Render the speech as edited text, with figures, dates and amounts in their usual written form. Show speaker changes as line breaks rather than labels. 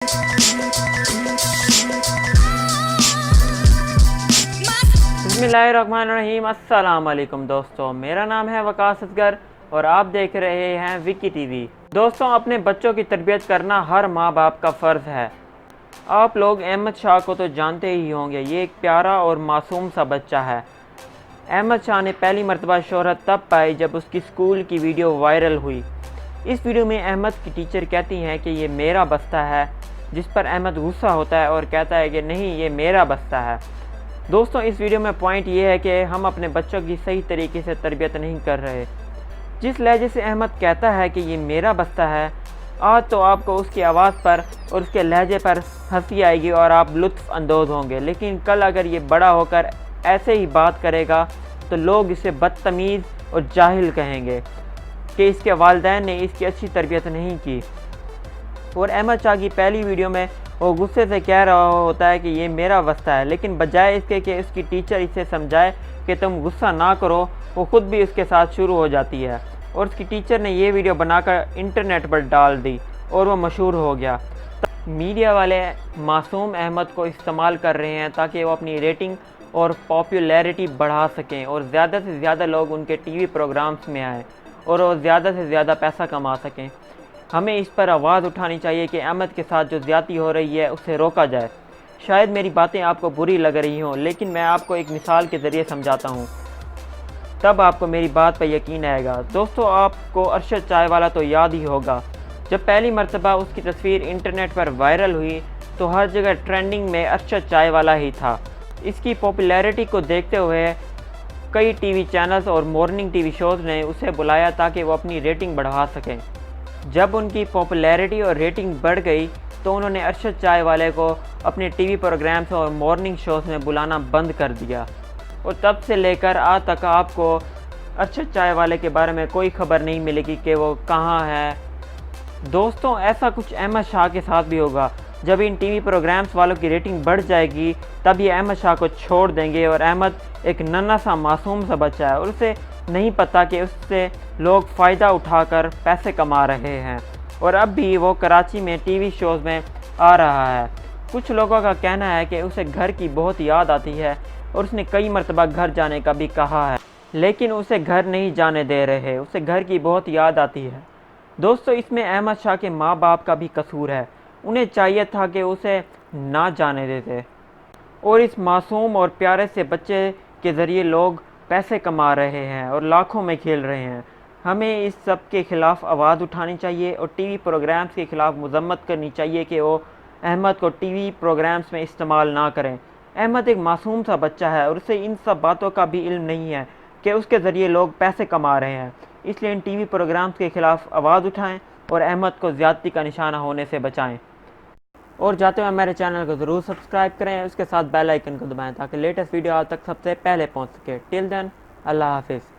बिस्मिल्लाहिर्रहमानिर्रहीम। अस्सलाम वालेकुम दोस्तों, मेरा नाम है वकास असगर और आप देख रहे हैं विकी टीवी। दोस्तों, अपने बच्चों की तरबियत करना हर माँ बाप का फ़र्ज़ है। आप लोग अहमद शाह को तो जानते ही होंगे। ये एक प्यारा और मासूम सा बच्चा है। अहमद शाह ने पहली मरतबा शोहरत तब पाई जब उसकी स्कूल की वीडियो वायरल हुई। इस वीडियो में अहमद की टीचर कहती हैं कि ये मेरा बस्ता है, जिस पर अहमद गुस्सा होता है और कहता है कि नहीं, ये मेरा बस्ता है। दोस्तों, इस वीडियो में पॉइंट ये है कि हम अपने बच्चों की सही तरीके से तरबियत नहीं कर रहे। जिस लहजे से अहमद कहता है कि ये मेरा बस्ता है, आज तो आपको उसकी आवाज़ पर और उसके लहजे पर हंसी आएगी और आप लुत्फ़ अंदोज़ होंगे, लेकिन कल अगर ये बड़ा होकर ऐसे ही बात करेगा तो लोग इसे बदतमीज़ और जाहिल कहेंगे कि इसके वालिदैन ने इसकी अच्छी तरबियत नहीं की। और अहमद शाह की पहली वीडियो में वो गुस्से से कह रहा होता है कि ये मेरा बस्ता है, लेकिन बजाय इसके कि उसकी टीचर इसे समझाए कि तुम गुस्सा ना करो, वो ख़ुद भी उसके साथ शुरू हो जाती है। और उसकी टीचर ने ये वीडियो बनाकर इंटरनेट पर डाल दी और वो मशहूर हो गया। मीडिया वाले मासूम अहमद को इस्तेमाल कर रहे हैं ताकि वो अपनी रेटिंग और पॉपुलैरिटी बढ़ा सकें और ज़्यादा से ज़्यादा लोग उनके टीवी प्रोग्राम्स में आएँ और वो ज़्यादा से ज़्यादा पैसा कमा सकें। हमें इस पर आवाज़ उठानी चाहिए कि अहमद के साथ जो ज़्यादती हो रही है उसे रोका जाए। शायद मेरी बातें आपको बुरी लग रही हों, लेकिन मैं आपको एक मिसाल के ज़रिए समझाता हूँ, तब आपको मेरी बात पर यकीन आएगा। दोस्तों, आपको अरशद चायवाला तो याद ही होगा। जब पहली मरतबा उसकी तस्वीर इंटरनेट पर वायरल हुई तो हर जगह ट्रेंडिंग में अरशद चायवाला ही था। इसकी पॉपुलैरिटी को देखते हुए कई टीवी चैनल्स और मॉर्निंग टीवी शोज़ ने उसे बुलाया ताकि वो अपनी रेटिंग बढ़ा सकें। जब उनकी पॉपुलैरिटी और रेटिंग बढ़ गई तो उन्होंने अरशद चायवाले को अपने टीवी प्रोग्राम्स और मॉर्निंग शोज़ में बुलाना बंद कर दिया और तब से लेकर आज तक आपको अरशद चायवाले के बारे में कोई खबर नहीं मिलेगी कि वो कहाँ है। दोस्तों, ऐसा कुछ अहमद शाह के साथ भी होगा। जब इन टीवी प्रोग्राम्स वालों की रेटिंग बढ़ जाएगी तब ये अहमद शाह को छोड़ देंगे। और अहमद एक नन्हा सा मासूम सा बच्चा है और उसे नहीं पता कि उससे लोग फ़ायदा उठाकर पैसे कमा रहे हैं और अब भी वो कराची में टीवी शोज़ में आ रहा है। कुछ लोगों का कहना है कि उसे घर की बहुत याद आती है और उसने कई मरतबा घर जाने का भी कहा है, लेकिन उसे घर नहीं जाने दे रहे। उसे घर की बहुत याद आती है। दोस्तों, इसमें अहमद शाह के माँ बाप का भी कसूर है। उन्हें चाहिए था कि उसे ना जाने देते। और इस मासूम और प्यारे से बच्चे के ज़रिए लोग पैसे कमा रहे हैं और लाखों में खेल रहे हैं। हमें इस सब के ख़िलाफ़ आवाज़ उठानी चाहिए और टीवी प्रोग्राम्स के ख़िलाफ़ मज़म्मत करनी चाहिए कि वो अहमद को टीवी प्रोग्राम्स में इस्तेमाल ना करें। अहमद एक मासूम सा बच्चा है और उसे इन सब बातों का भी इल्म नहीं है कि उसके ज़रिए लोग पैसे कमा रहे हैं। इसलिए इन टीवी प्रोग्राम्स के ख़िलाफ़ आवाज़ उठाएँ और अहमद को ज़्यादती का निशाना होने से बचाएँ। और जाते हुए मेरे चैनल को ज़रूर सब्सक्राइब करें, उसके साथ बेल आइकन को दबाएं ताकि लेटेस्ट वीडियो आप तक सबसे पहले पहुंच सके। टिल देन, अल्लाह हाफिज़।